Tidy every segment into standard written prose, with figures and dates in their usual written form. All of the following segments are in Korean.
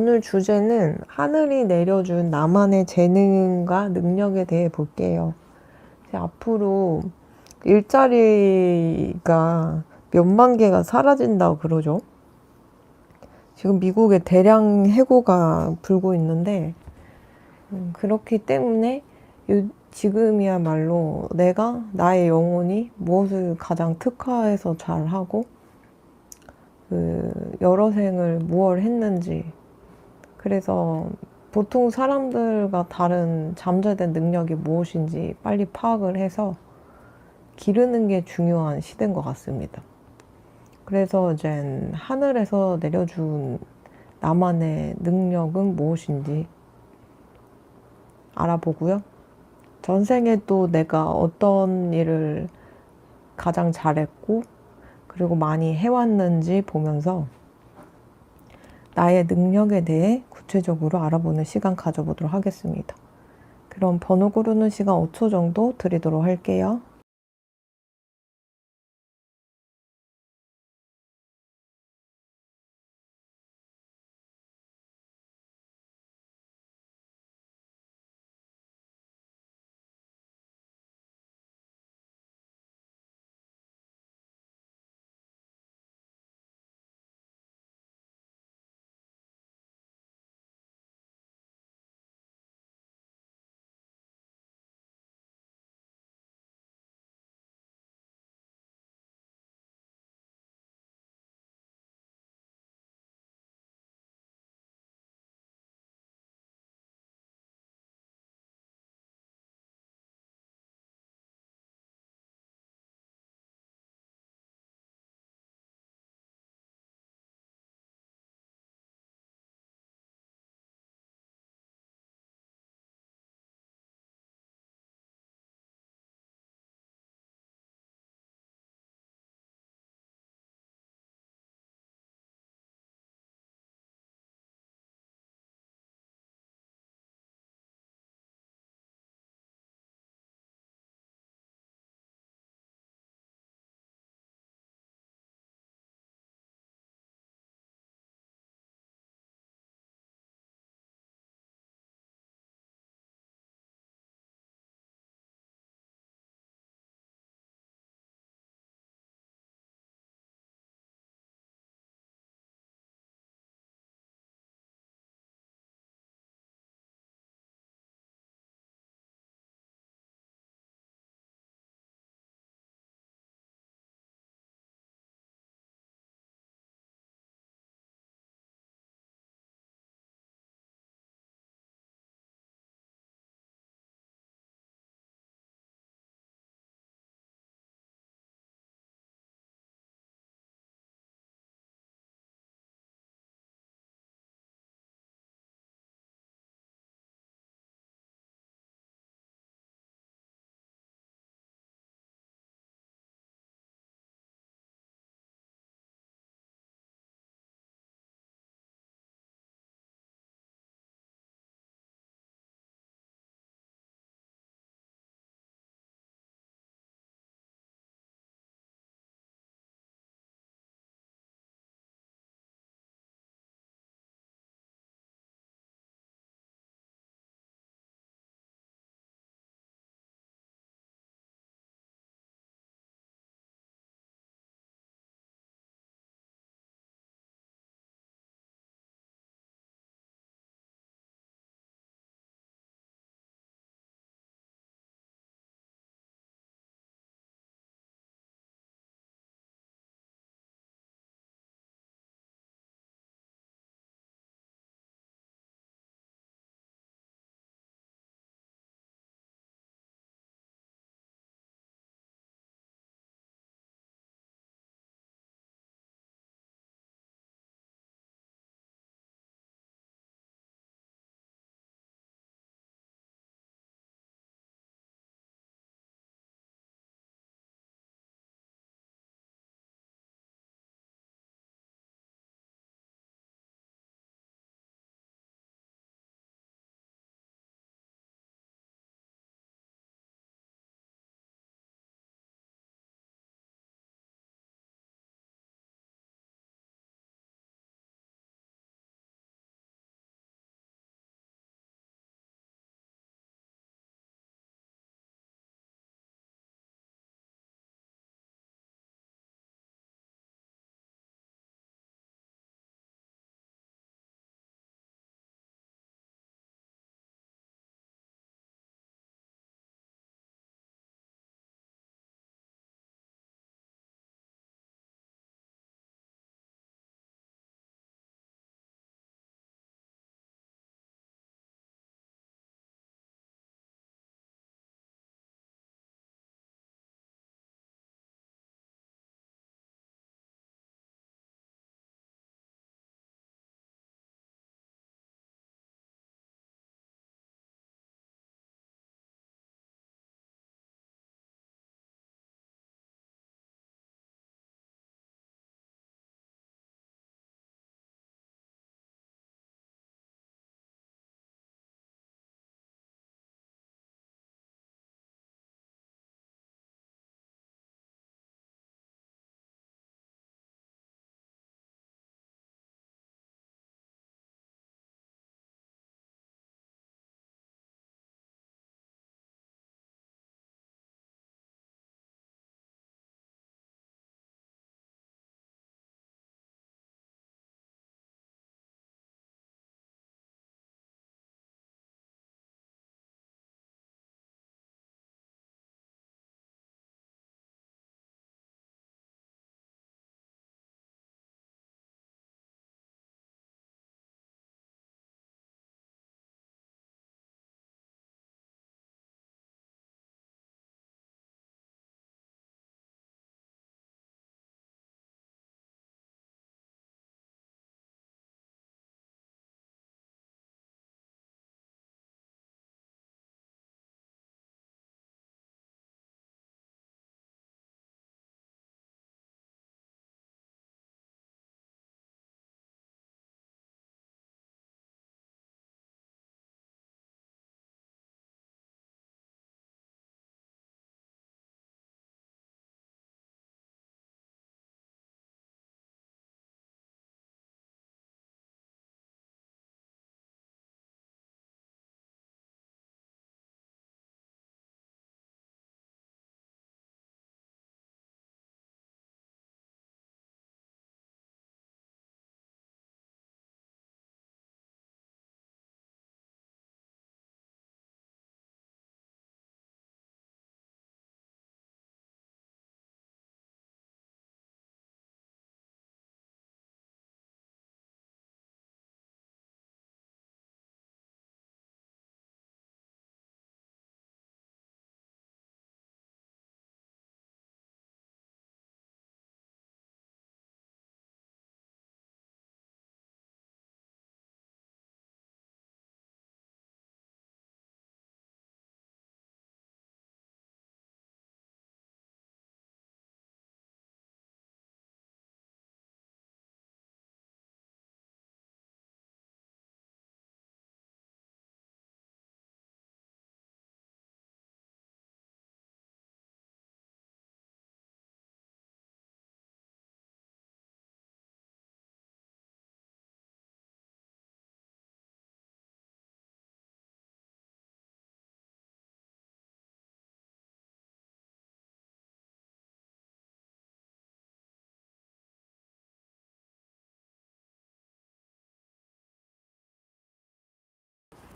오늘 주제는 하늘이 내려준 나만의 재능과 능력에 대해 볼게요. 이제 앞으로 일자리가 몇만 개가 사라진다고 그러죠. 지금 미국에 대량 해고가 불고 있는데, 그렇기 때문에 지금이야말로 내가 나의 영혼이 무엇을 가장 특화해서 잘하고 여러 생을 무엇을 했는지, 그래서 보통 사람들과 다른 잠재된 능력이 무엇인지 빨리 파악을 해서 기르는 게 중요한 시대인 것 같습니다. 그래서 이제 하늘에서 내려준 나만의 능력은 무엇인지 알아보고요. 전생에 또 내가 어떤 일을 가장 잘했고, 그리고 많이 해왔는지 보면서 나의 능력에 대해 구체적으로 알아보는 시간 가져보도록 하겠습니다. 그럼 번호 고르는 시간 5초 정도 드리도록 할게요.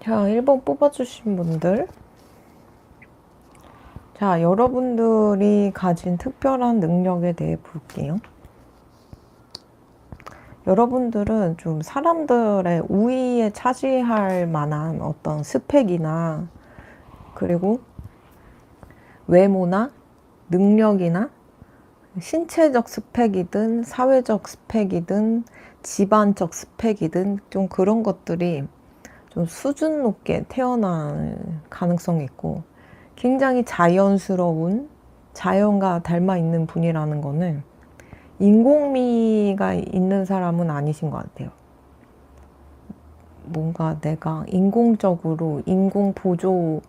자, 1번 뽑아주신 분들. 자, 여러분들이 가진 특별한 능력에 대해 볼게요. 여러분들은 좀 사람들의 우위에 차지할 만한 어떤 스펙이나 그리고 외모나 능력이나 신체적 스펙이든 사회적 스펙이든 집안적 스펙이든 좀 그런 것들이 좀 수준 높게 태어날 가능성이 있고 굉장히 자연스러운 자연과 닮아 있는 분이라는 거는 인공미가 있는 사람은 아니신 것 같아요. 뭔가 내가 인공적으로 인공 보조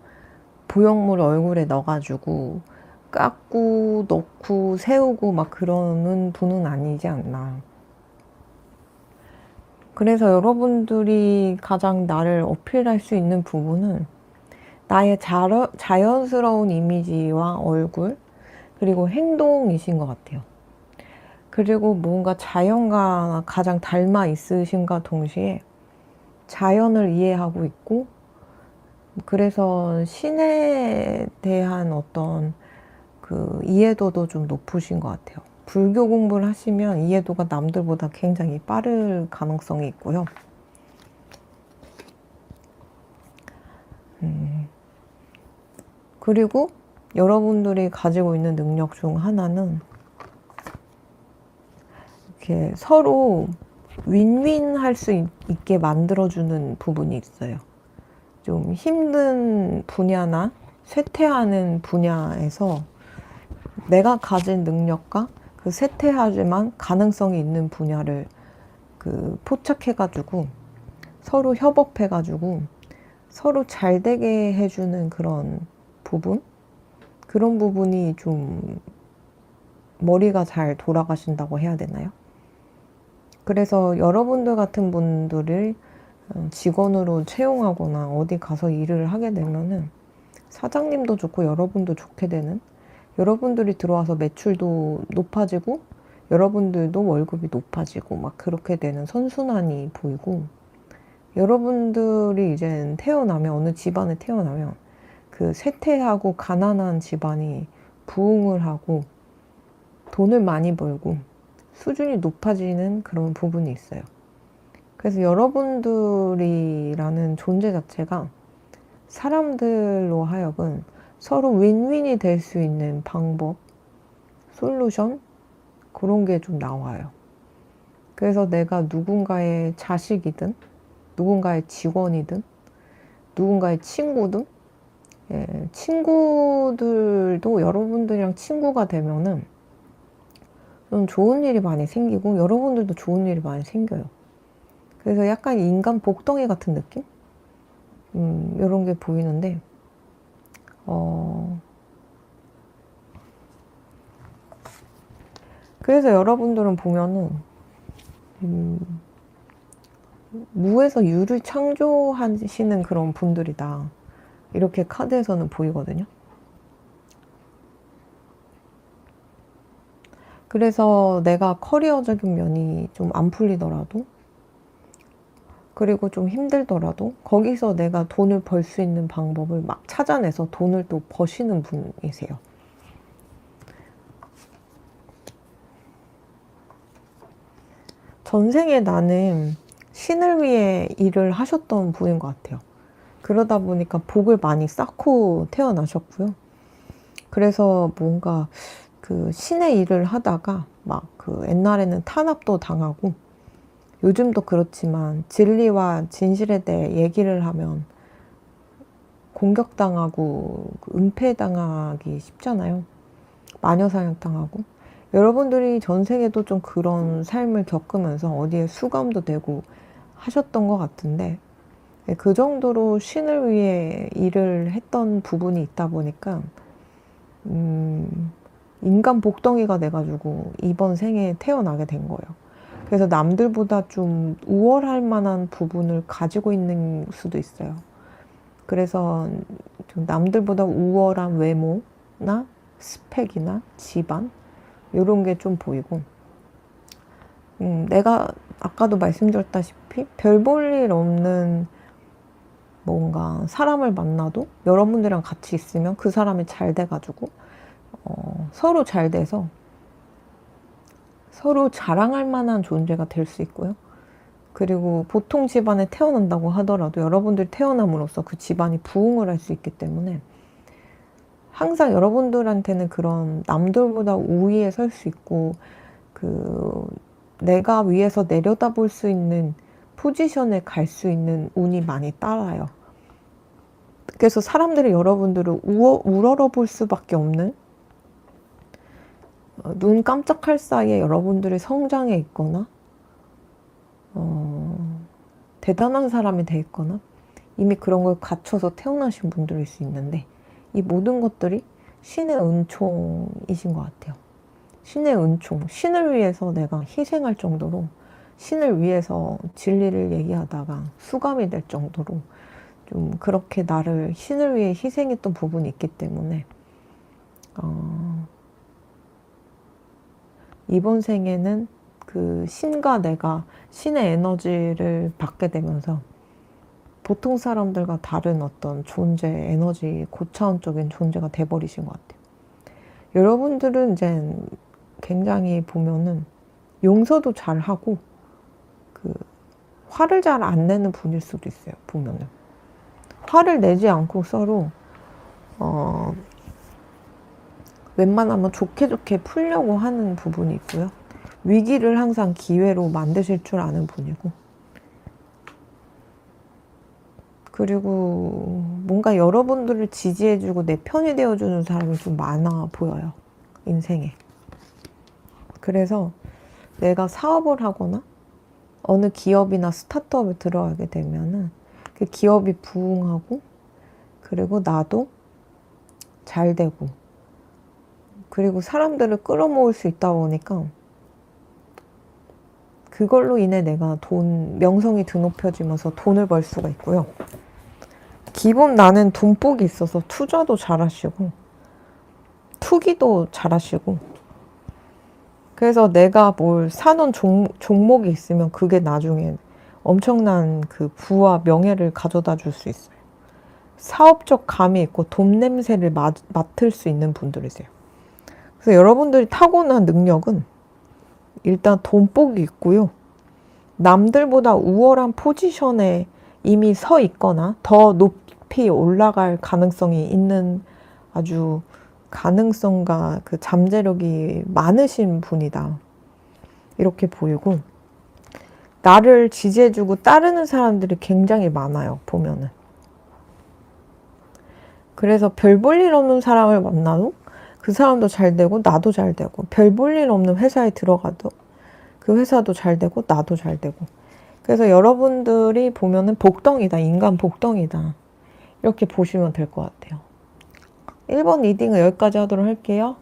보형물 얼굴에 넣어가지고 깎고 넣고 세우고 막 그러는 분은 아니지 않나. 그래서 여러분들이 가장 나를 어필할 수 있는 부분은 나의 자연스러운 이미지와 얼굴 그리고 행동이신 것 같아요. 그리고 뭔가 자연과 가장 닮아 있으신가 동시에 자연을 이해하고 있고 그래서 신에 대한 어떤 그 이해도도 좀 높으신 것 같아요. 불교 공부를 하시면 이해도가 남들보다 굉장히 빠를 가능성이 있고요. 그리고 여러분들이 가지고 있는 능력 중 하나는 이렇게 서로 윈윈 할 수 있게 만들어주는 부분이 있어요. 좀 힘든 분야나 쇠퇴하는 분야에서 내가 가진 능력과 그 쇠퇴하지만 가능성이 있는 분야를 그 포착해가지고 서로 협업해가지고 서로 잘 되게 해주는 그런 부분? 그런 부분이 좀 머리가 잘 돌아가신다고 해야 되나요? 그래서 여러분들 같은 분들을 직원으로 채용하거나 어디 가서 일을 하게 되면은 사장님도 좋고 여러분도 좋게 되는, 여러분들이 들어와서 매출도 높아지고 여러분들도 월급이 높아지고 막 그렇게 되는 선순환이 보이고, 여러분들이 이제 태어나면 어느 집안에 태어나면 그 쇠퇴하고 가난한 집안이 부흥을 하고 돈을 많이 벌고 수준이 높아지는 그런 부분이 있어요. 그래서 여러분들이라는 존재 자체가 사람들로 하여금 서로 윈윈이 될 수 있는 방법, 솔루션, 그런 게 좀 나와요. 그래서 내가 누군가의 자식이든 누군가의 직원이든 누군가의 친구든, 친구들도 여러분들이랑 친구가 되면은 좀 좋은 일이 많이 생기고 여러분들도 좋은 일이 많이 생겨요. 그래서 약간 인간 복덩이 같은 느낌? 이런 게 보이는데, 그래서 여러분들은 보면은 무에서 유를 창조하시는 그런 분들이다, 이렇게 카드에서는 보이거든요. 그래서 내가 커리어적인 면이 좀 안 풀리더라도 그리고 좀 힘들더라도 거기서 내가 돈을 벌 수 있는 방법을 막 찾아내서 돈을 또 버시는 분이세요. 전생에 나는 신을 위해 일을 하셨던 분인 것 같아요. 그러다 보니까 복을 많이 쌓고 태어나셨고요. 그래서 뭔가 그 신의 일을 하다가 막 그 옛날에는 탄압도 당하고 요즘도 그렇지만 진리와 진실에 대해 얘기를 하면 공격당하고 은폐당하기 쉽잖아요. 마녀사냥당하고. 여러분들이 전생에도 좀 그런 삶을 겪으면서 어디에 수감도 되고 하셨던 것 같은데, 그 정도로 신을 위해 일을 했던 부분이 있다 보니까 인간 복덩이가 돼가지고 이번 생에 태어나게 된 거예요. 그래서 남들보다 좀 우월할 만한 부분을 가지고 있는 수도 있어요. 그래서 좀 남들보다 우월한 외모나 스펙이나 집안, 이런 게 좀 보이고, 내가 아까도 말씀드렸다시피 별 볼 일 없는 뭔가 사람을 만나도 여러분들이랑 같이 있으면 그 사람이 잘 돼가지고 서로 잘 돼서 서로 자랑할 만한 존재가 될 수 있고요. 그리고 보통 집안에 태어난다고 하더라도 여러분들 태어남으로써 그 집안이 부흥을 할 수 있기 때문에 항상 여러분들한테는 그런 남들보다 우위에 설 수 있고 그 내가 위에서 내려다볼 수 있는 포지션에 갈 수 있는 운이 많이 따라요. 그래서 사람들이 여러분들을 우러러볼 수밖에 없는, 눈 깜짝할 사이에 여러분들이 성장해 있거나 대단한 사람이 돼 있거나 이미 그런 걸 갖춰서 태어나신 분들일 수 있는데, 이 모든 것들이 신의 은총이신 것 같아요. 신의 은총, 신을 위해서 내가 희생할 정도로, 신을 위해서 진리를 얘기하다가 수감이 될 정도로 좀 그렇게 나를 신을 위해 희생했던 부분이 있기 때문에 이번 생에는 그 신과 내가 신의 에너지를 받게 되면서 보통 사람들과 다른 어떤 존재, 에너지, 고차원적인 존재가 돼버리신 것 같아요. 여러분들은 이제 굉장히 보면은 용서도 잘 하고 그 화를 잘 안 내는 분일 수도 있어요. 보면은 화를 내지 않고 서로 웬만하면 좋게 좋게 풀려고 하는 부분이 있고요. 위기를 항상 기회로 만드실 줄 아는 분이고, 그리고 뭔가 여러분들을 지지해주고 내 편이 되어주는 사람이 좀 많아 보여요. 인생에. 그래서 내가 사업을 하거나 어느 기업이나 스타트업에 들어가게 되면은 그 기업이 부흥하고, 그리고 나도 잘 되고, 그리고 사람들을 끌어모을 수 있다 보니까 그걸로 인해 내가 명성이 드높여지면서 돈을 벌 수가 있고요. 기본 나는 돈복이 있어서 투자도 잘하시고 투기도 잘하시고, 그래서 내가 뭘 사놓은 종목이 있으면 그게 나중에 엄청난 그 부와 명예를 가져다 줄 수 있어요. 사업적 감이 있고 돈 냄새를 맡을 수 있는 분들이세요. 그래서 여러분들이 타고난 능력은 일단 돈복이 있고요. 남들보다 우월한 포지션에 이미 서 있거나 더 높이 올라갈 가능성이 있는, 아주 가능성과 그 잠재력이 많으신 분이다, 이렇게 보이고, 나를 지지해주고 따르는 사람들이 굉장히 많아요, 보면은. 그래서 별 볼 일 없는 사람을 만나도 그 사람도 잘 되고 나도 잘 되고, 별 볼 일 없는 회사에 들어가도 그 회사도 잘 되고 나도 잘 되고. 그래서 여러분들이 보면은 복덩이다, 인간 복덩이다, 이렇게 보시면 될 것 같아요. 1번 리딩은 여기까지 하도록 할게요.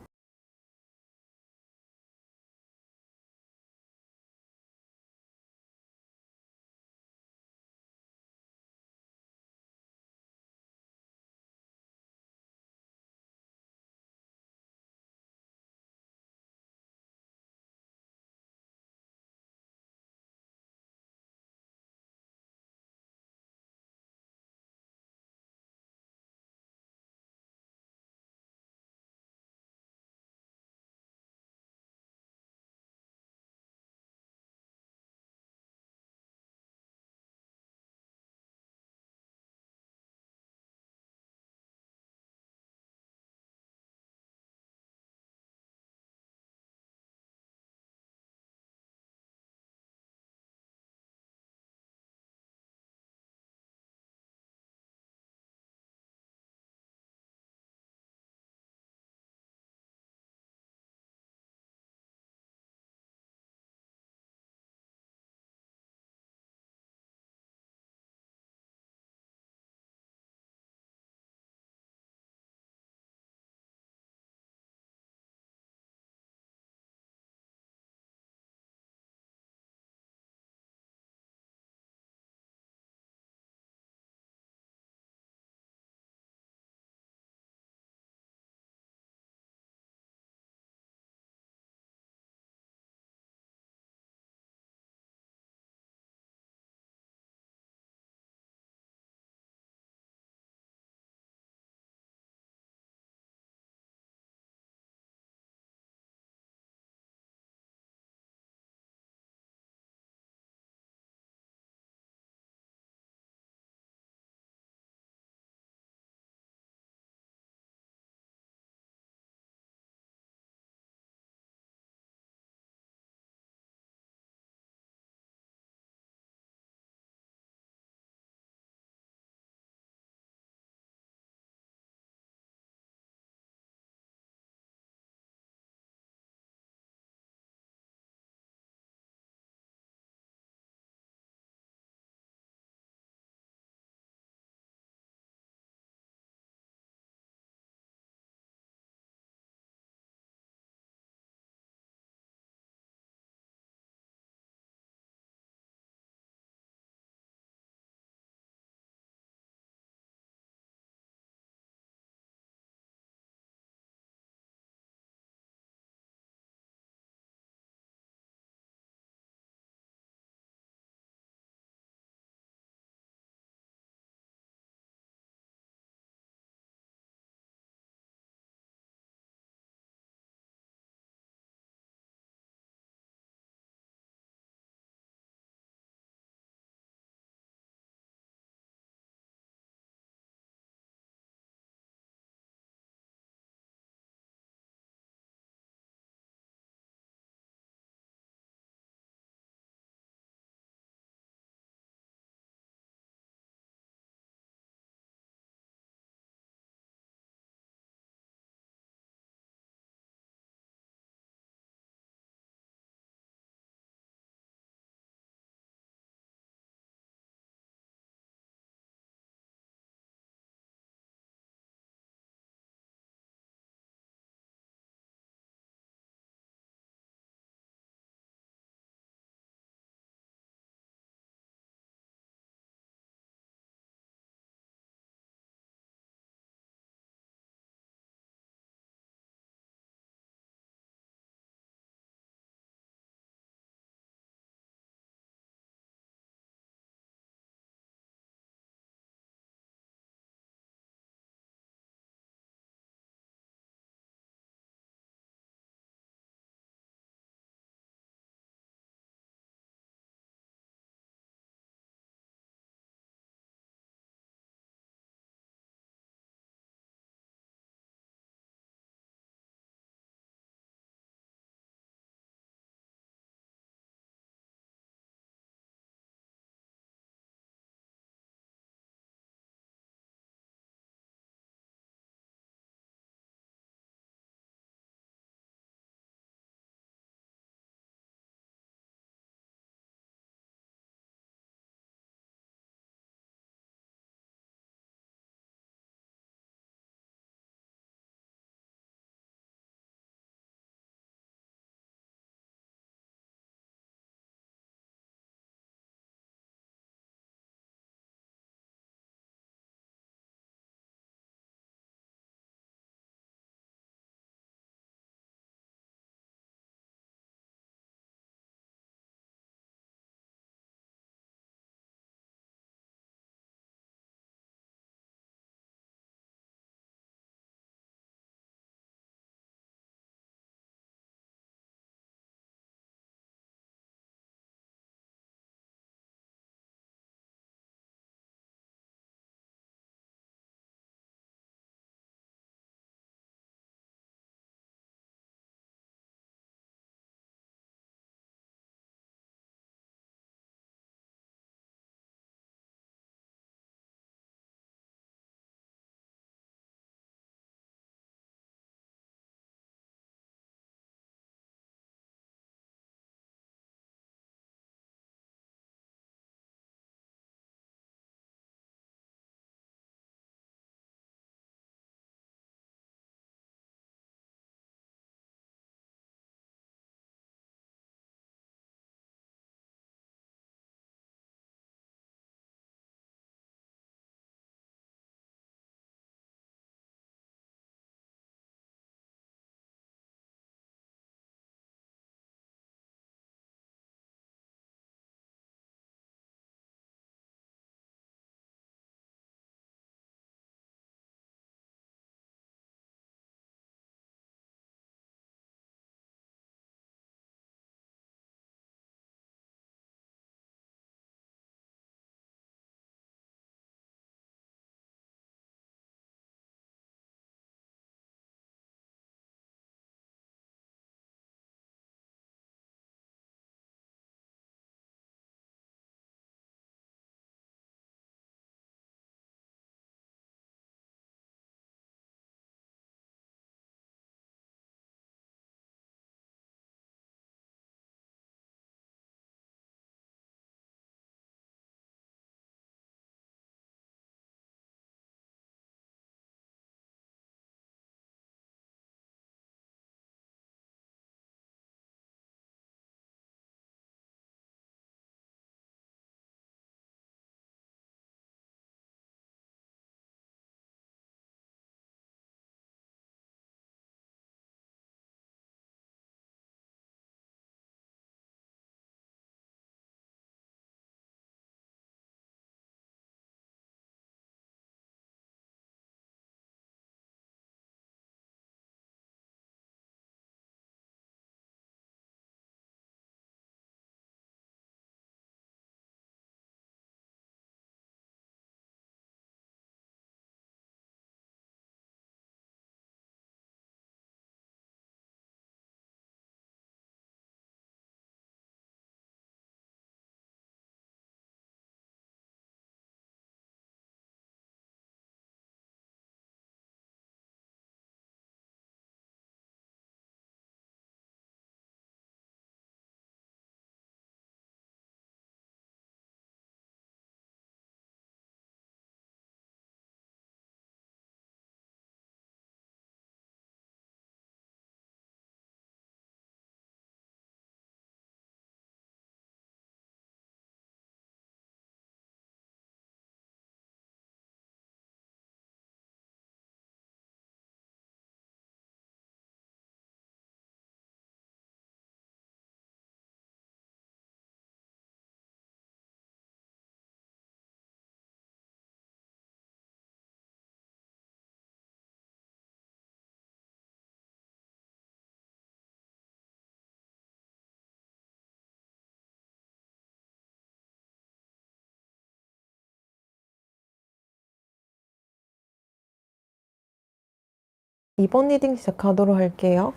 이번 리딩 시작하도록 할게요.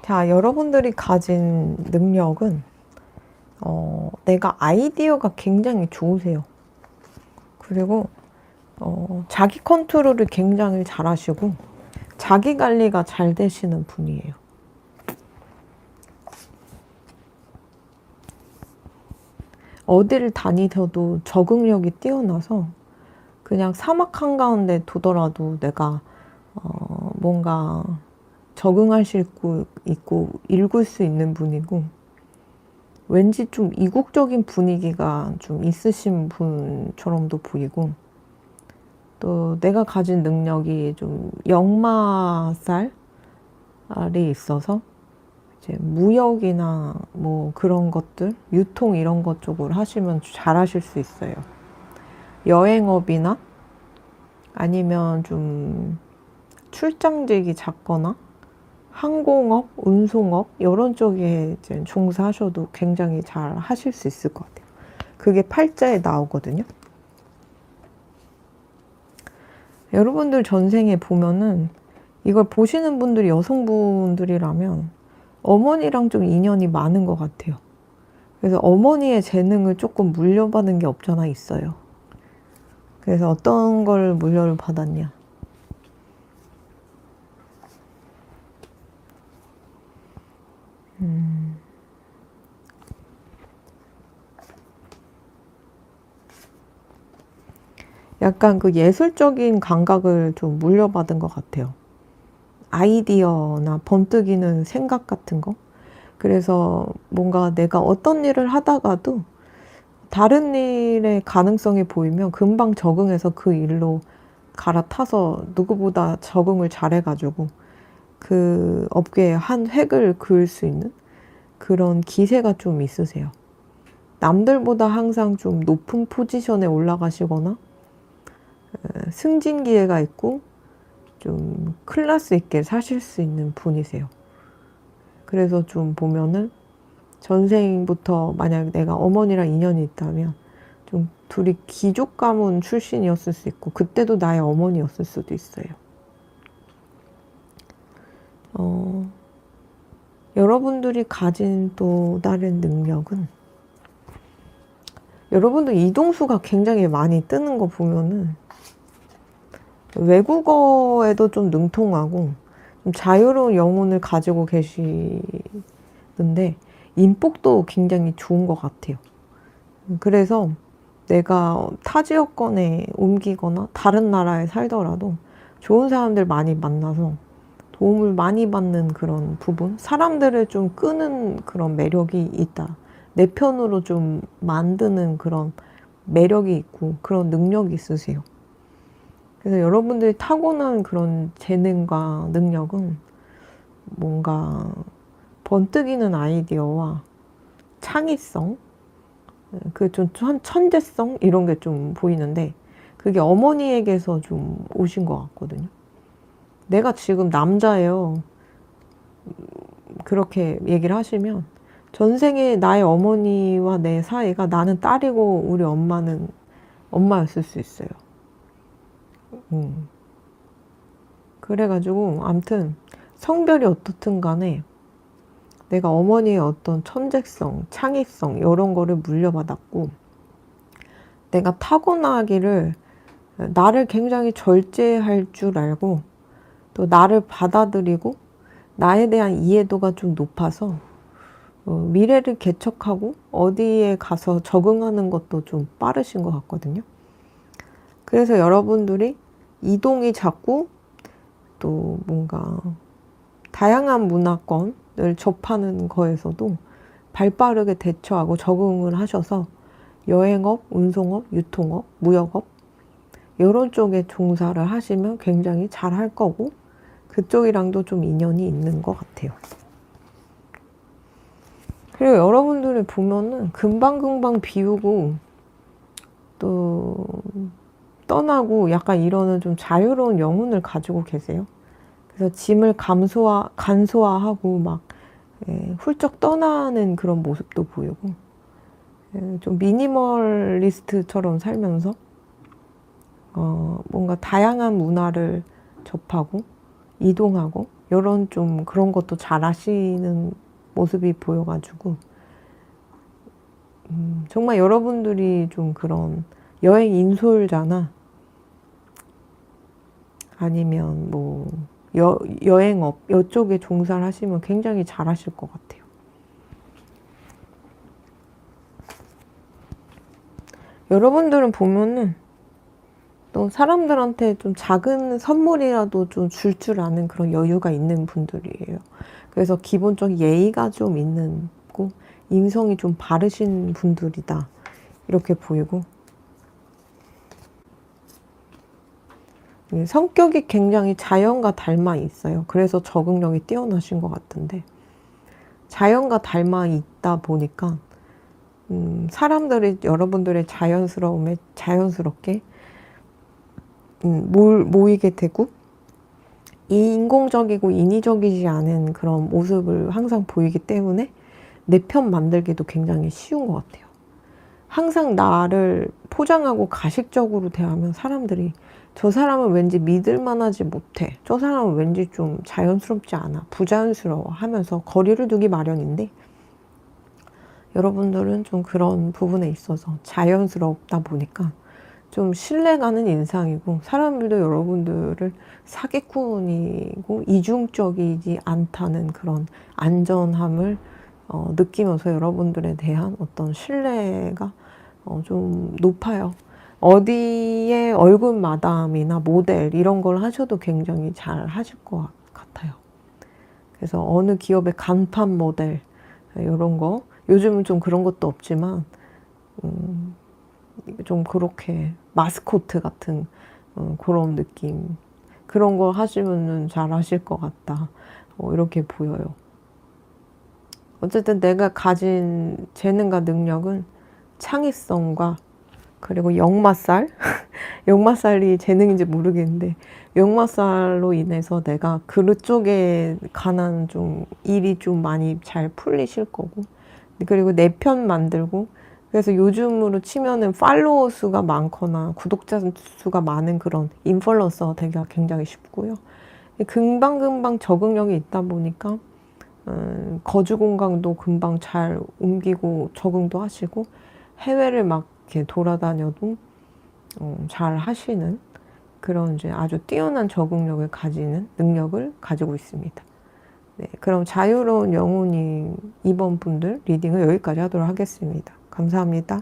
자, 여러분들이 가진 능력은 내가 아이디어가 굉장히 좋으세요. 그리고 자기 컨트롤을 굉장히 잘하시고 자기 관리가 잘 되시는 분이에요. 어디를 다니셔도 적응력이 뛰어나서 그냥 사막 한가운데 두더라도 내가 뭔가 적응할 수 있고 읽을 수 있는 분이고, 왠지 좀 이국적인 분위기가 좀 있으신 분처럼도 보이고, 또 내가 가진 능력이 좀 역마살이 있어서 이제 무역이나 뭐 그런 것들, 유통 이런 것 쪽으로 하시면 잘하실 수 있어요. 여행업이나 아니면 좀 출장직이 작거나 항공업, 운송업 이런 쪽에 이제 종사하셔도 굉장히 잘 하실 수 있을 것 같아요. 그게 팔자에 나오거든요. 여러분들 전생에 보면은 이걸 보시는 분들이 여성분들이라면 어머니랑 좀 인연이 많은 것 같아요. 그래서 어머니의 재능을 조금 물려받은 게 없잖아 있어요. 그래서 어떤 걸 물려를 받았냐? 약간 그 예술적인 감각을 좀 물려받은 것 같아요. 아이디어나 번뜩이는 생각 같은 거. 그래서 뭔가 내가 어떤 일을 하다가도 다른 일의 가능성이 보이면 금방 적응해서 그 일로 갈아타서 누구보다 적응을 잘해가지고 그 업계에 한 획을 그을 수 있는 그런 기세가 좀 있으세요. 남들보다 항상 좀 높은 포지션에 올라가시거나 승진 기회가 있고 좀 클래스 있게 사실 수 있는 분이세요. 그래서 좀 보면은 전생부터 만약 내가 어머니랑 인연이 있다면 좀 둘이 귀족 가문 출신이었을 수 있고 그때도 나의 어머니였을 수도 있어요. 여러분들이 가진 또 다른 능력은 여러분들 이동수가 굉장히 많이 뜨는 거 보면은 외국어에도 좀 능통하고 좀 자유로운 영혼을 가지고 계시는데 인복도 굉장히 좋은 것 같아요. 그래서 내가 타 지역권에 옮기거나 다른 나라에 살더라도 좋은 사람들 많이 만나서 도움을 많이 받는 그런 부분, 사람들을 좀 끄는 그런 매력이 있다. 내 편으로 좀 만드는 그런 매력이 있고 그런 능력이 있으세요. 그래서 여러분들이 타고난 그런 재능과 능력은 뭔가 번뜩이는 아이디어와 창의성, 그 좀 천재성 이런 게 좀 보이는데 그게 어머니에게서 좀 오신 것 같거든요. 내가 지금 남자예요. 그렇게 얘기를 하시면 전생에 나의 어머니와 내 사이가 나는 딸이고 우리 엄마는 엄마였을 수 있어요. 그래가지고 암튼 성별이 어떻든 간에 내가 어머니의 어떤 천재성, 창의성 이런 거를 물려받았고 내가 타고나기를 나를 굉장히 절제할 줄 알고 또 나를 받아들이고 나에 대한 이해도가 좀 높아서 미래를 개척하고 어디에 가서 적응하는 것도 좀 빠르신 것 같거든요. 그래서 여러분들이 이동이 자꾸 또 뭔가 다양한 문화권을 접하는 거에서도 발빠르게 대처하고 적응을 하셔서 여행업, 운송업, 유통업, 무역업 이런 쪽에 종사를 하시면 굉장히 잘 할 거고 그쪽이랑도 좀 인연이 있는 것 같아요. 그리고 여러분들을 보면은 금방금방 비우고 또 떠나고 약간 이러는 좀 자유로운 영혼을 가지고 계세요. 그래서 짐을 간소화하고 막 훌쩍 떠나는 그런 모습도 보이고 좀 미니멀리스트처럼 살면서 뭔가 다양한 문화를 접하고 이동하고 이런 좀 그런 것도 잘 하시는 모습이 보여가지고 정말 여러분들이 좀 그런 여행 인솔자나 아니면 뭐 여행업 이쪽에 종사를 하시면 굉장히 잘 하실 것 같아요. 여러분들은 보면은 또 사람들한테 좀 작은 선물이라도 좀 줄 아는 그런 여유가 있는 분들이에요. 그래서 기본적인 예의가 좀 있는 고 인성이 좀 바르신 분들이다 이렇게 보이고 성격이 굉장히 자연과 닮아 있어요. 그래서 적응력이 뛰어나신 것 같은데 자연과 닮아 있다 보니까 사람들이 여러분들의 자연스러움에 자연스럽게 모이게 되고 인공적이고 인위적이지 않은 그런 모습을 항상 보이기 때문에 내 편 만들기도 굉장히 쉬운 것 같아요. 항상 나를 포장하고 가식적으로 대하면 사람들이 저 사람은 왠지 믿을 만하지 못해. 저 사람은 왠지 좀 자연스럽지 않아. 부자연스러워 하면서 거리를 두기 마련인데 여러분들은 좀 그런 부분에 있어서 자연스럽다 보니까 좀 신뢰가는 인상이고 사람들도 여러분들을 사기꾼이고 이중적이지 않다는 그런 안전함을 느끼면서 여러분들에 대한 어떤 신뢰가 좀 높아요. 어디에 얼굴 마담이나 모델 이런 걸 하셔도 굉장히 잘 하실 것 같아요. 그래서 어느 기업의 간판 모델 이런 거 요즘은 좀 그런 것도 없지만 좀 그렇게 마스코트 같은 그런 느낌 그런 거 하시면은 잘 하실 것 같다 이렇게 보여요. 어쨌든 내가 가진 재능과 능력은 창의성과 그리고 역마살 역마살이 재능인지 모르겠는데 역마살로 인해서 내가 그쪽에 관한 좀 일이 좀 많이 잘 풀리실 거고 그리고 내 편 만들고 그래서 요즘으로 치면은 팔로워 수가 많거나 구독자 수가 많은 그런 인플루언서가 되기가 굉장히 쉽고요. 금방금방 적응력이 있다 보니까 거주 공간도 금방 잘 옮기고 적응도 하시고 해외를 막 이렇게 돌아다녀도 잘 하시는 그런 이제 아주 뛰어난 적응력을 가지는 능력을 가지고 있습니다. 네, 그럼 자유로운 영혼이 2번 분들 리딩을 여기까지 하도록 하겠습니다. 감사합니다.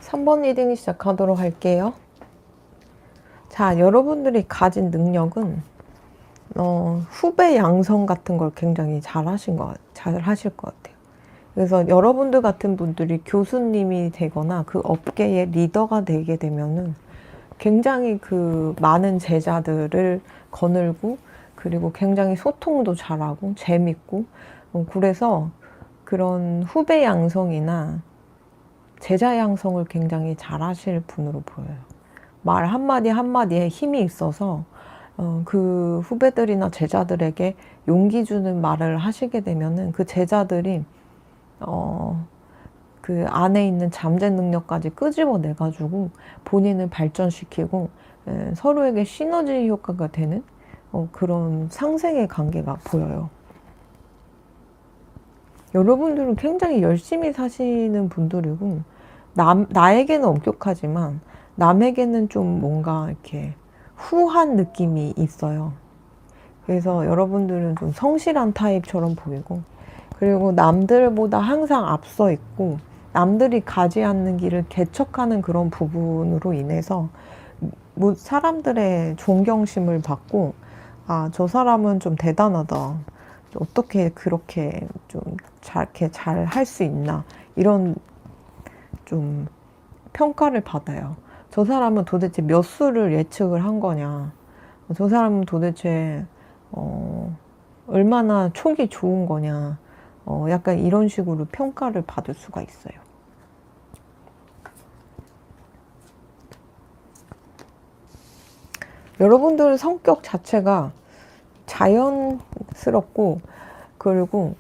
3번 리딩 시작하도록 할게요. 자, 여러분들이 가진 능력은 후배 양성 같은 걸 굉장히 잘 하실 것 같아요. 그래서 여러분들 같은 분들이 교수님이 되거나 그 업계의 리더가 되게 되면은 굉장히 그 많은 제자들을 거느리고, 그리고 굉장히 소통도 잘하고 재밌고, 그래서 그런 후배 양성이나 제자 양성을 굉장히 잘 하실 분으로 보여요. 말 한마디 한마디에 힘이 있어서 그 후배들이나 제자들에게 용기 주는 말을 하시게 되면은 그 제자들이 그 안에 있는 잠재 능력까지 끄집어내 가지고 본인을 발전시키고 서로에게 시너지 효과가 되는 그런 상생의 관계가 보여요. 여러분들은 굉장히 열심히 사시는 분들이고, 나에게는 엄격하지만 남에게는 좀 뭔가 이렇게 후한 느낌이 있어요. 그래서 여러분들은 좀 성실한 타입처럼 보이고, 그리고 남들보다 항상 앞서 있고, 남들이 가지 않는 길을 개척하는 그런 부분으로 인해서 사람들의 존경심을 받고, 아, 저 사람은 좀 대단하다. 어떻게 그렇게 좀 잘 할 수 있나. 이런 좀 평가를 받아요. 저 사람은 도대체 몇 수를 예측을 한 거냐. 저 사람은 도대체 얼마나 촉이 좋은 거냐. 약간 이런 식으로 평가를 받을 수가 있어요. 여러분들 성격 자체가 자연스럽고, 그리고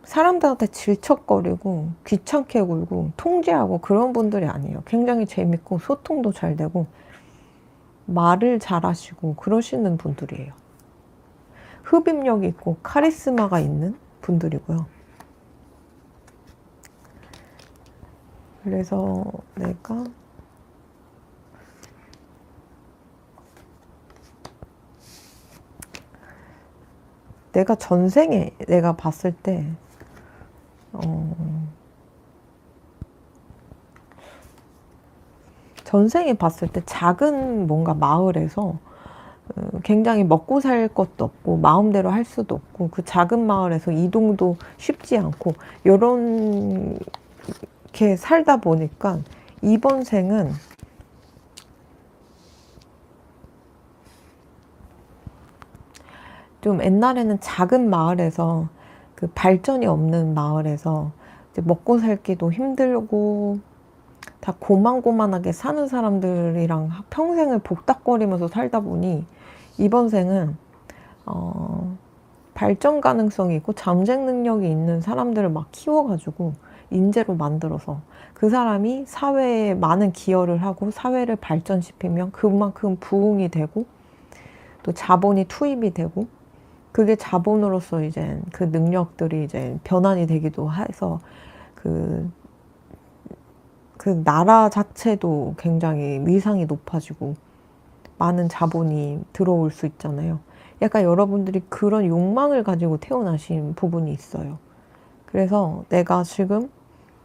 사람들한테 질척거리고 귀찮게 굴고 통제하고 그런 분들이 아니에요. 굉장히 재밌고 소통도 잘 되고 말을 잘하시고 그러시는 분들이에요. 흡입력이 있고 카리스마가 있는 분들이고요. 그래서 내가 전생에 내가 봤을 때 전생에 봤을 때 작은 뭔가 마을에서 굉장히 먹고 살 것도 없고 마음대로 할 수도 없고, 그 작은 마을에서 이동도 쉽지 않고 이런 게 살다 보니까 이번 생은 좀 옛날에는 작은 마을에서 그 발전이 없는 마을에서 이제 먹고 살기도 힘들고 다 고만고만하게 사는 사람들이랑 평생을 복닥거리면서 살다 보니 이번 생은 발전 가능성이 있고 잠재 능력이 있는 사람들을 막 키워가지고 인재로 만들어서 그 사람이 사회에 많은 기여를 하고 사회를 발전시키면 그만큼 부흥이 되고 또 자본이 투입이 되고, 그게 자본으로서 이제 그 능력들이 이제 변환이 되기도 해서 그 나라 자체도 굉장히 위상이 높아지고 많은 자본이 들어올 수 있잖아요. 약간 여러분들이 그런 욕망을 가지고 태어나신 부분이 있어요. 그래서 내가 지금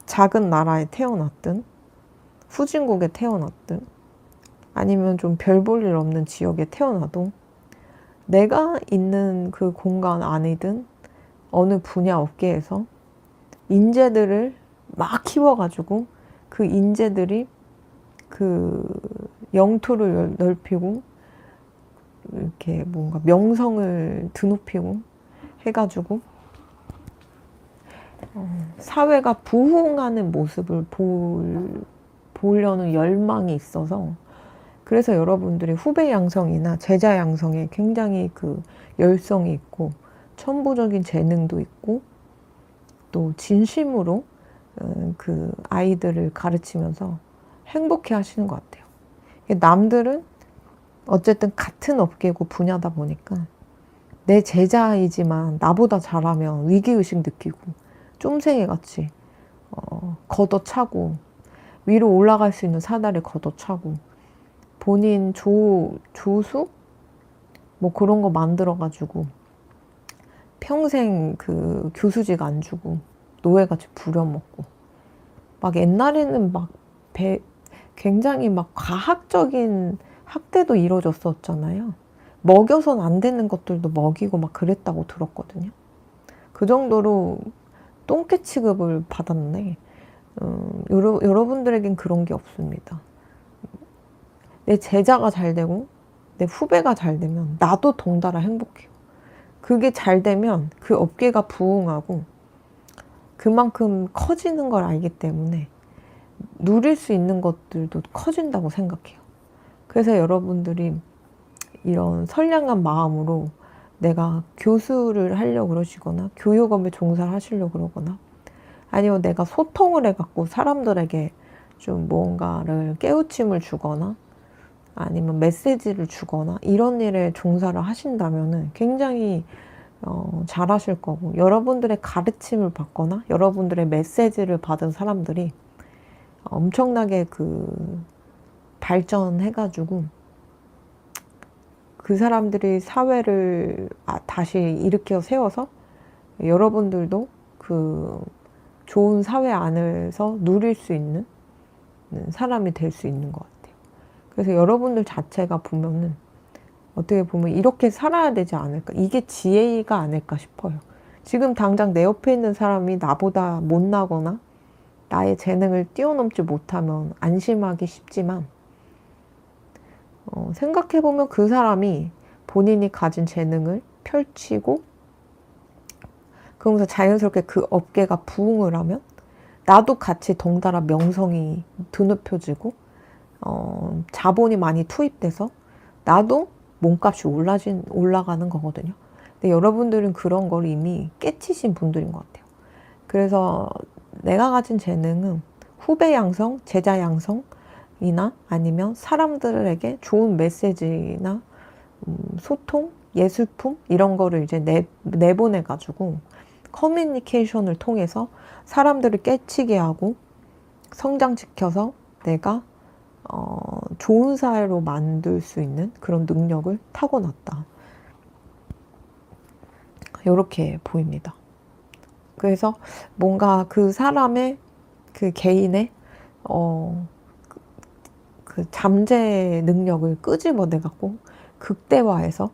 작은 나라에 태어났든 후진국에 태어났든 아니면 좀 별 볼 일 없는 지역에 태어나도 내가 있는 그 공간 안이든 어느 분야 업계에서 인재들을 막 키워가지고 그 인재들이 그 영토를 넓히고 이렇게 뭔가 명성을 드높이고 해가지고 사회가 부흥하는 모습을 보려는 열망이 있어서, 그래서 여러분들이 후배 양성이나 제자 양성에 굉장히 그 열성이 있고 천부적인 재능도 있고 또 진심으로 그 아이들을 가르치면서 행복해 하시는 것 같아요. 남들은 어쨌든 같은 업계고 분야다 보니까 내 제자이지만 나보다 잘하면 위기의식 느끼고 쫌생이 같이 걷어차고 위로 올라갈 수 있는 사다리를 걷어차고 본인 조수? 뭐 그런 거 만들어가지고 평생 그 교수직 안 주고 노예같이 부려먹고 막 옛날에는 막 굉장히 막 과학적인 학대도 이루어졌었잖아요. 먹여선 안 되는 것들도 먹이고 막 그랬다고 들었거든요. 그 정도로 똥개 취급을 받았는데 여러분들에겐 그런 게 없습니다. 내 제자가 잘 되고 내 후배가 잘 되면 나도 덩달아 행복해요. 그게 잘 되면 그 업계가 부흥하고 그만큼 커지는 걸 알기 때문에 누릴 수 있는 것들도 커진다고 생각해요. 그래서 여러분들이 이런 선량한 마음으로 내가 교수를 하려고 그러시거나 교육업에 종사를 하시려고 그러거나 아니면 내가 소통을 해갖고 사람들에게 좀 뭔가를 깨우침을 주거나 아니면 메시지를 주거나 이런 일에 종사를 하신다면 굉장히 잘하실 거고, 여러분들의 가르침을 받거나 여러분들의 메시지를 받은 사람들이 엄청나게 발전해가지고 그 사람들이 사회를 다시 일으켜 세워서 여러분들도 좋은 사회 안에서 누릴 수 있는 사람이 될 수 있는 것 같아요. 그래서 여러분들 자체가 보면은 어떻게 보면 이렇게 살아야 되지 않을까, 이게 지혜가 아닐까 싶어요. 지금 당장 내 옆에 있는 사람이 나보다 못나거나 나의 재능을 뛰어넘지 못하면 안심하기 쉽지만 생각해보면 그 사람이 본인이 가진 재능을 펼치고 그러면서 자연스럽게 그 업계가 부흥을 하면 나도 같이 덩달아 명성이 드높여지고 자본이 많이 투입돼서 나도 몸값이 올라가는 거거든요. 근데 여러분들은 그런 걸 이미 깨치신 분들인 것 같아요. 그래서 내가 가진 재능은 후배 양성, 제자 양성이나 아니면 사람들에게 좋은 메시지나 소통, 예술품 이런 거를 이제 내보내가지고 커뮤니케이션을 통해서 사람들을 깨치게 하고 성장시켜서 내가 좋은 사회로 만들 수 있는 그런 능력을 타고났다. 이렇게 보입니다. 그래서 뭔가 그 사람의 그 개인의 그 잠재 능력을 끄집어내 갖고 극대화해서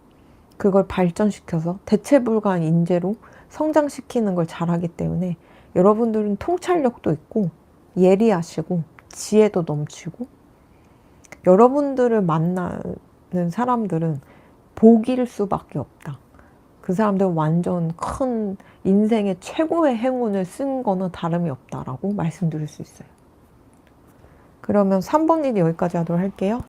그걸 발전시켜서 대체 불가한 인재로 성장시키는 걸 잘하기 때문에 여러분들은 통찰력도 있고 예리하시고 지혜도 넘치고 여러분들을 만나는 사람들은 복일 수밖에 없다. 그 사람들은 완전 큰 인생의 최고의 행운을 쓴 거는 다름이 없다라고 말씀드릴 수 있어요. 그러면 3번 일이 여기까지 하도록 할게요.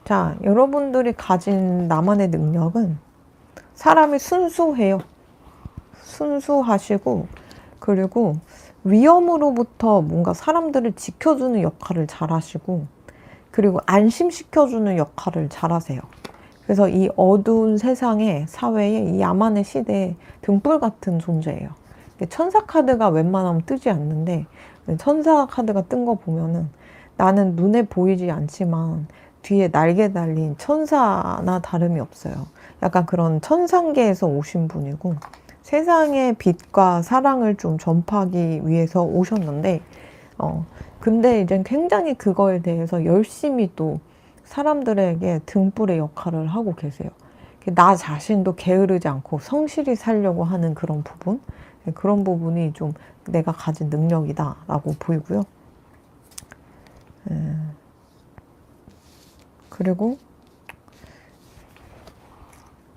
자, 여러분들이 가진 나만의 능력은 사람이 순수해요. 순수하시고 그리고 위험으로부터 뭔가 사람들을 지켜주는 역할을 잘 하시고 그리고 안심시켜주는 역할을 잘 하세요. 그래서 이 어두운 세상에 사회에 이 야만의 시대에 등불 같은 존재예요. 천사 카드가 웬만하면 뜨지 않는데 천사 카드가 뜬 거 보면은 나는 눈에 보이지 않지만 뒤에 날개 달린 천사나 다름이 없어요. 약간 그런 천상계에서 오신 분이고 세상의 빛과 사랑을 좀 전파하기 위해서 오셨는데 근데 이제 굉장히 그거에 대해서 열심히 또 사람들에게 등불의 역할을 하고 계세요. 나 자신도 게으르지 않고 성실히 살려고 하는 그런 부분, 그런 부분이 좀 내가 가진 능력이다라고 보이고요. 그리고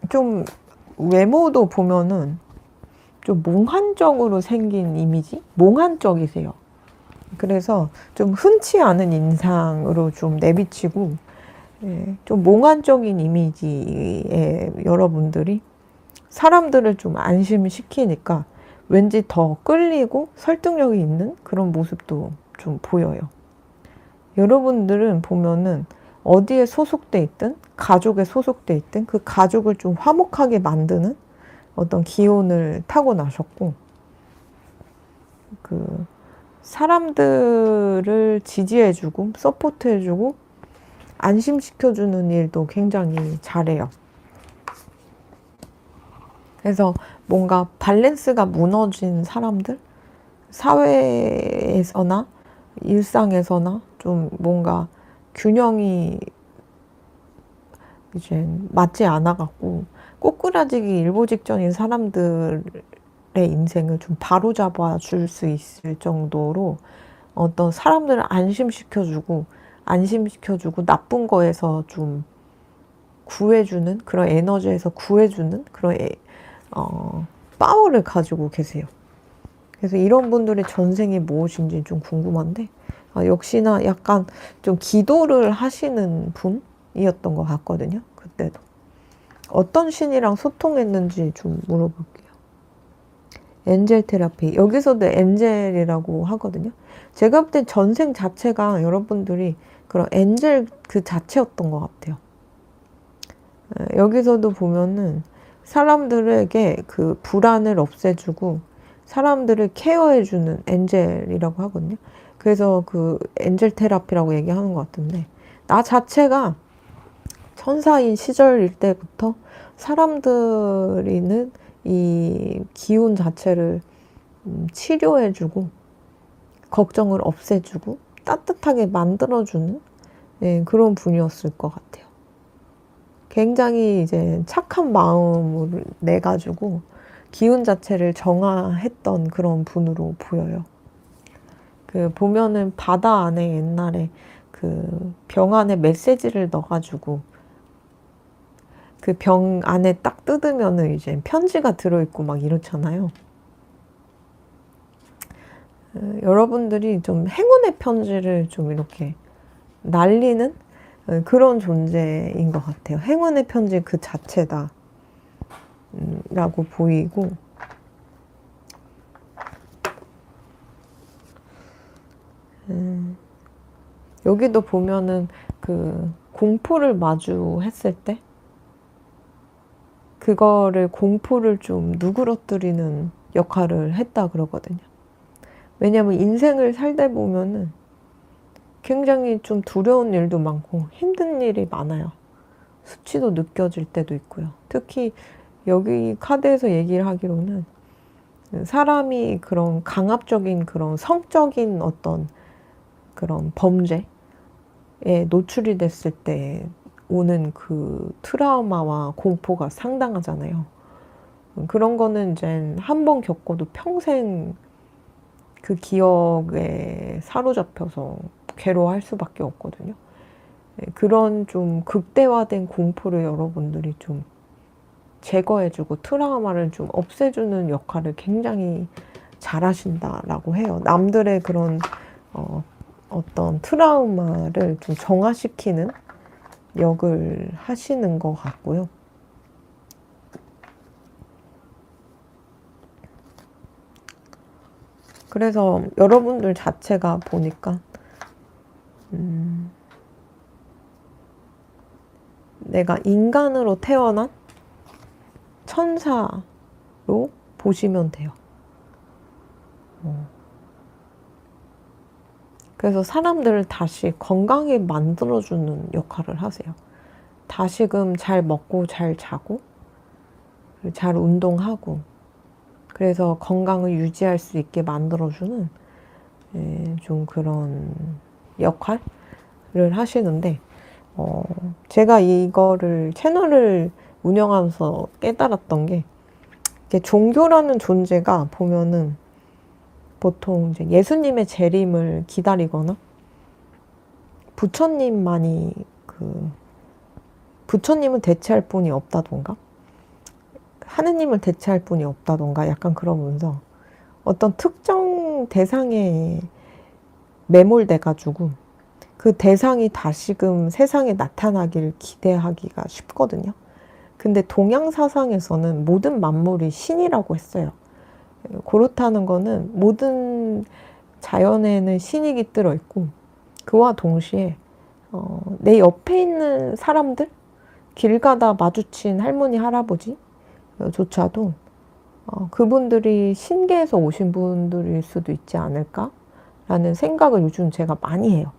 좀 외모도 보면은 좀 몽환적으로 생긴 이미지? 몽환적이세요. 그래서 좀 흔치 않은 인상으로 좀 내비치고 좀 몽환적인 이미지의 여러분들이 사람들을 좀 안심시키니까 왠지 더 끌리고 설득력이 있는 그런 모습도 좀 보여요. 여러분들은 보면은 어디에 소속돼 있든 가족에 소속돼 있든 그 가족을 좀 화목하게 만드는 어떤 기운을 타고나셨고 사람들을 지지해주고 서포트해주고 안심시켜주는 일도 굉장히 잘해요. 그래서 뭔가 밸런스가 무너진 사람들, 사회에서나 일상에서나 좀 뭔가 균형이 이제 맞지 않아갖고 꼬꾸라지기 일보 직전인 사람들의 인생을 좀 바로잡아 줄 수 있을 정도로 어떤 사람들을 안심시켜주고 나쁜 거에서 좀 구해주는 그런 에너지에서 구해주는 그런 파워를 가지고 계세요. 그래서 이런 분들의 전생이 무엇인지 좀 궁금한데 역시나 약간 좀 기도를 하시는 분이었던 것 같거든요. 그때도 어떤 신이랑 소통했는지 좀 물어볼게요. 엔젤 테라피, 여기서도 엔젤이라고 하거든요. 제가 볼 땐 전생 자체가 여러분들이 그런 엔젤 그 자체였던 것 같아요. 여기서도 보면은 사람들에게 그 불안을 없애주고 사람들을 케어해주는 엔젤이라고 하거든요. 그래서 그 엔젤 테라피라고 얘기하는 것 같은데, 나 자체가 천사인 시절일 때부터 사람들이는 이 기운 자체를 치료해주고 걱정을 없애주고 따뜻하게 만들어주는 그런 분이었을 것 같아요. 굉장히 이제 착한 마음을 내가지고 기운 자체를 정화했던 그런 분으로 보여요. 그 보면은 바다 안에 옛날에 그 병 안에 메시지를 넣어가지고 그 병 안에 딱 뜯으면은 이제 편지가 들어있고 막 이렇잖아요. 여러분들이 좀 행운의 편지를 좀 이렇게 날리는 그런 존재인 것 같아요. 행운의 편지 그 자체다 라고 보이고, 여기도 보면은 그 공포를 마주했을 때 그거를 공포를 좀 누그러뜨리는 역할을 했다 그러거든요. 왜냐면 인생을 살다 보면은 굉장히 좀 두려운 일도 많고 힘든 일이 많아요. 수치도 느껴질 때도 있고요. 특히 여기 카드에서 얘기를 하기로는 사람이 그런 강압적인 그런 성적인 어떤 그런 범죄에 노출이 됐을 때 오는 그 트라우마와 공포가 상당하잖아요. 그런 거는 이제 한 번 겪어도 평생 그 기억에 사로잡혀서 괴로워할 수밖에 없거든요. 그런 좀 극대화된 공포를 여러분들이 좀 제거해주고 트라우마를 좀 없애주는 역할을 굉장히 잘하신다라고 해요. 남들의 그런 어떤 트라우마를 좀 정화시키는 역을 하시는 것 같고요. 그래서 여러분들 자체가 보니까 내가 인간으로 태어난 천사로 보시면 돼요. 그래서 사람들을 다시 건강하게 만들어주는 역할을 하세요. 다시금 잘 먹고 잘 자고 잘 운동하고 그래서 건강을 유지할 수 있게 만들어주는 좀 그런 역할을 하시는데 제가 이거를 채널을 운영하면서 깨달았던 게 종교라는 존재가 보면은 보통 이제 예수님의 재림을 기다리거나 부처님만이 부처님을 대체할 분이 없다던가 하느님을 대체할 분이 없다던가 약간 그러면서 어떤 특정 대상에 매몰돼 가지고 그 대상이 다시금 세상에 나타나길 기대하기가 쉽거든요. 근데 동양 사상에서는 모든 만물이 신이라고 했어요. 그렇다는 거는 모든 자연에는 신이 깃들어 있고 그와 동시에 내 옆에 있는 사람들, 길 가다 마주친 할머니, 할아버지 조차도 그분들이 신계에서 오신 분들일 수도 있지 않을까 라는 생각을 요즘 제가 많이 해요.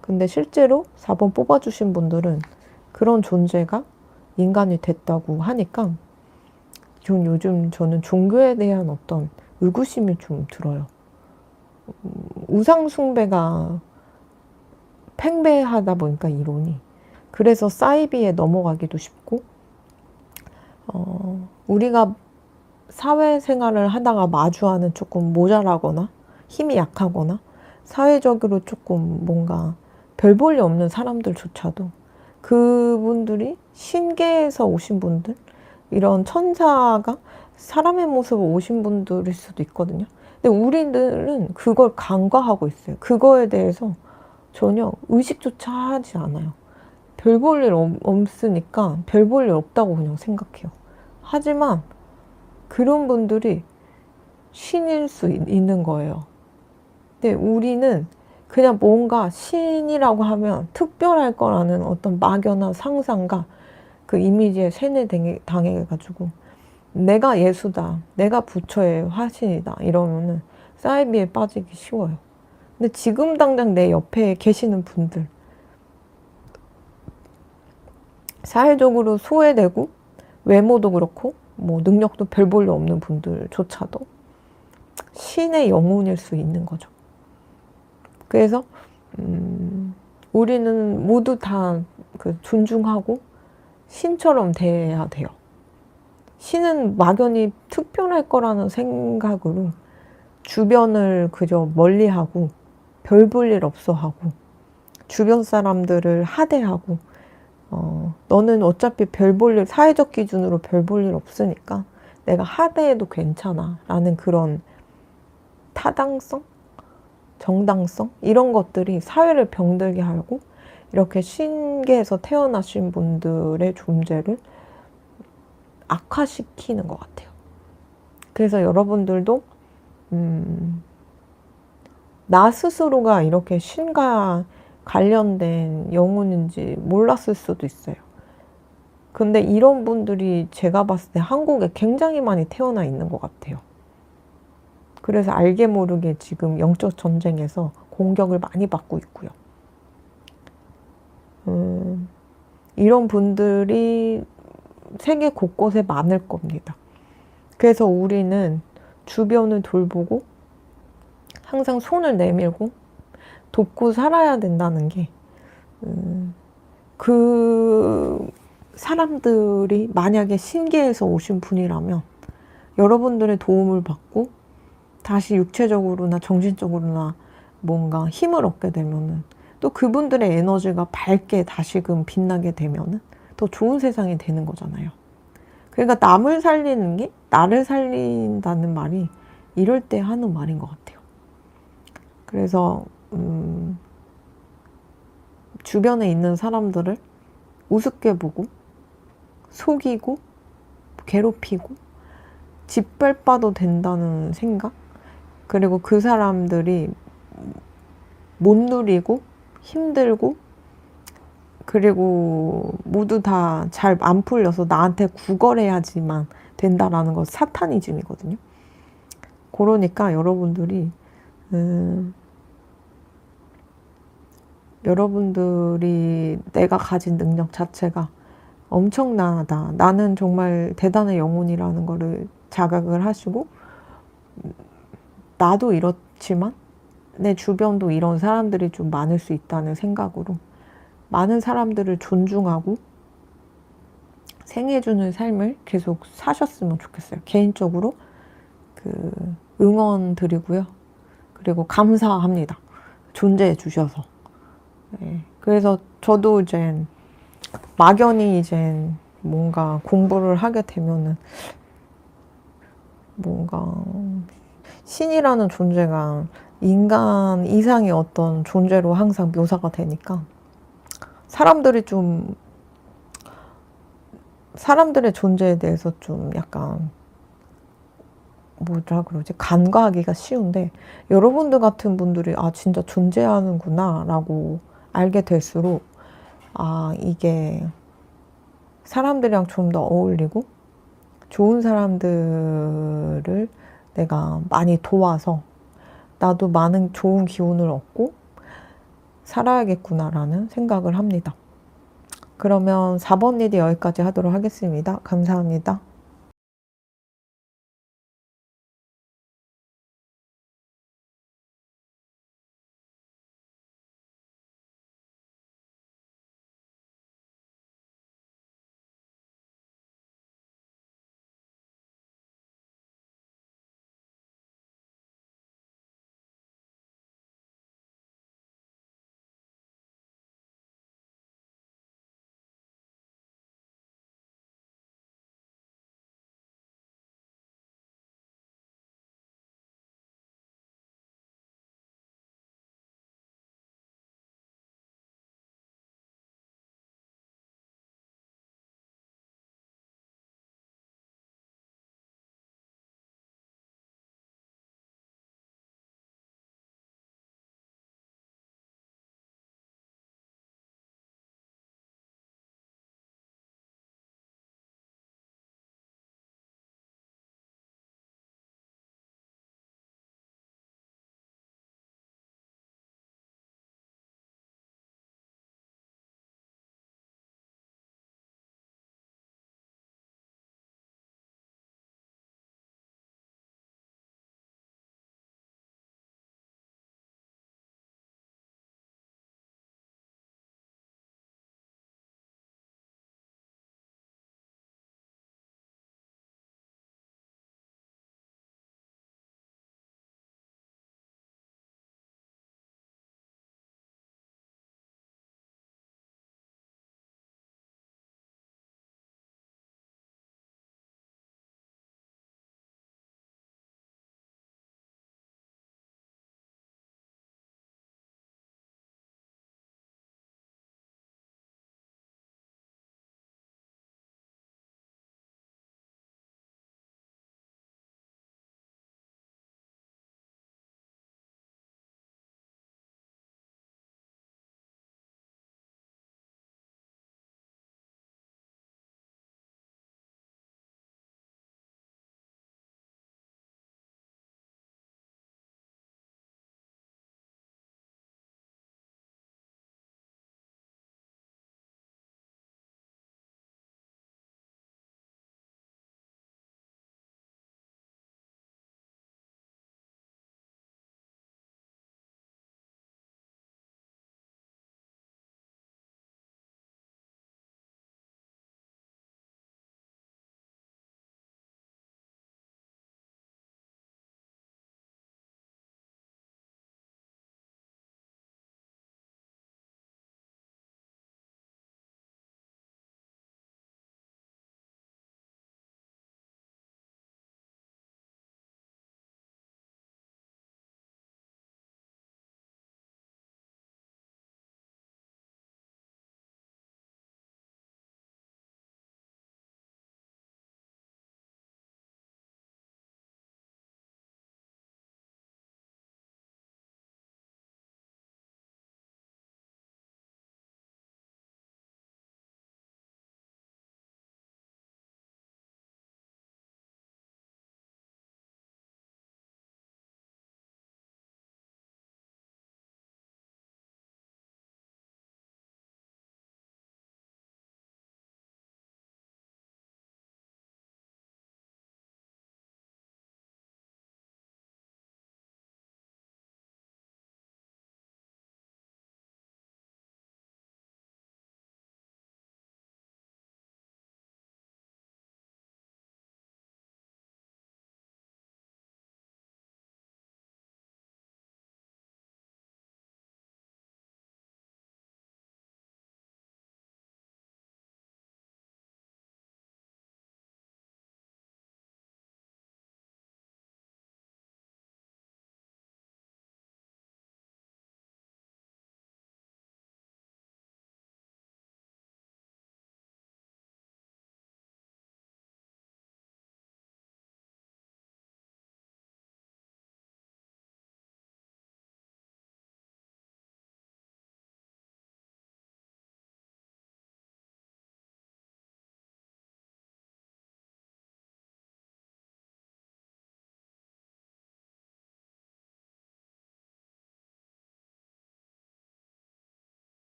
근데 실제로 4번 뽑아주신 분들은 그런 존재가 인간이 됐다고 하니까 요즘 저는 종교에 대한 어떤 의구심이 좀 들어요. 우상숭배가 팽배하다 보니까 이론이. 그래서 사이비에 넘어가기도 쉽고, 우리가 사회생활을 하다가 마주하는 조금 모자라거나 힘이 약하거나 사회적으로 조금 뭔가 별 볼 일 없는 사람들조차도 그분들이 신계에서 오신 분들, 이런 천사가 사람의 모습으로 오신 분들일 수도 있거든요. 근데 우리들은 그걸 간과하고 있어요. 그거에 대해서 전혀 의식조차 하지 않아요. 별 볼 일 없으니까 별 볼 일 없다고 그냥 생각해요. 하지만 그런 분들이 신일 수 있는 거예요. 근데 우리는 그냥 뭔가 신이라고 하면 특별할 거라는 어떤 막연한 상상과 그 이미지에 세뇌당해가지고 내가 예수다, 내가 부처의 화신이다 이러면은 사이비에 빠지기 쉬워요. 근데 지금 당장 내 옆에 계시는 분들, 사회적으로 소외되고 외모도 그렇고 뭐 능력도 별 볼 일 없는 분들조차도 신의 영혼일 수 있는 거죠. 그래서 우리는 모두 다 그 존중하고 신처럼 대해야 돼요. 신은 막연히 특별할 거라는 생각으로 주변을 그저 멀리하고 별 볼 일 없어 하고 주변 사람들을 하대하고 너는 어차피 별 볼 일, 사회적 기준으로 별 볼 일 없으니까 내가 하대해도 괜찮아 라는 그런 타당성? 정당성? 이런 것들이 사회를 병들게 하고 이렇게 신계에서 태어나신 분들의 존재를 악화시키는 것 같아요. 그래서 여러분들도 나 스스로가 이렇게 신과 관련된 영혼인지 몰랐을 수도 있어요. 근데 이런 분들이 제가 봤을 때 한국에 굉장히 많이 태어나 있는 것 같아요. 그래서 알게 모르게 지금 영적 전쟁에서 공격을 많이 받고 있고요. 이런 분들이 세계 곳곳에 많을 겁니다. 그래서 우리는 주변을 돌보고 항상 손을 내밀고 돕고 살아야 된다는 게, 그 사람들이 만약에 신계에서 오신 분이라면 여러분들의 도움을 받고 다시 육체적으로나 정신적으로나 뭔가 힘을 얻게 되면은 또 그분들의 에너지가 밝게 다시금 빛나게 되면은 더 좋은 세상이 되는 거잖아요. 그러니까 남을 살리는 게 나를 살린다는 말이 이럴 때 하는 말인 것 같아요. 그래서 주변에 있는 사람들을 우습게 보고 속이고 괴롭히고 짓밟아도 된다는 생각, 그리고 그 사람들이 못 누리고 힘들고 그리고 모두 다 잘 안 풀려서 나한테 구걸해야지만 된다라는 건 사타니즘이거든요. 그러니까 여러분들이 내가 가진 능력 자체가 엄청나다, 나는 정말 대단한 영혼이라는 거를 자각을 하시고, 나도 이렇지만 내 주변도 이런 사람들이 좀 많을 수 있다는 생각으로 많은 사람들을 존중하고 생해주는 삶을 계속 사셨으면 좋겠어요. 개인적으로 응원 드리고요. 그리고 감사합니다. 존재해 주셔서. 네. 그래서 저도 이제 막연히 이제 뭔가 공부를 하게 되면은 뭔가 신이라는 존재가 인간 이상의 어떤 존재로 항상 묘사가 되니까 사람들의 존재에 대해서 좀 약간 뭐라 그러지? 간과하기가 쉬운데, 여러분들 같은 분들이 진짜 존재하는구나 라고 알게 될수록 이게 사람들이랑 좀 더 어울리고 좋은 사람들을 내가 많이 도와서 나도 많은 좋은 기운을 얻고 살아야겠구나라는 생각을 합니다. 그러면 4번 리드 여기까지 하도록 하겠습니다. 감사합니다.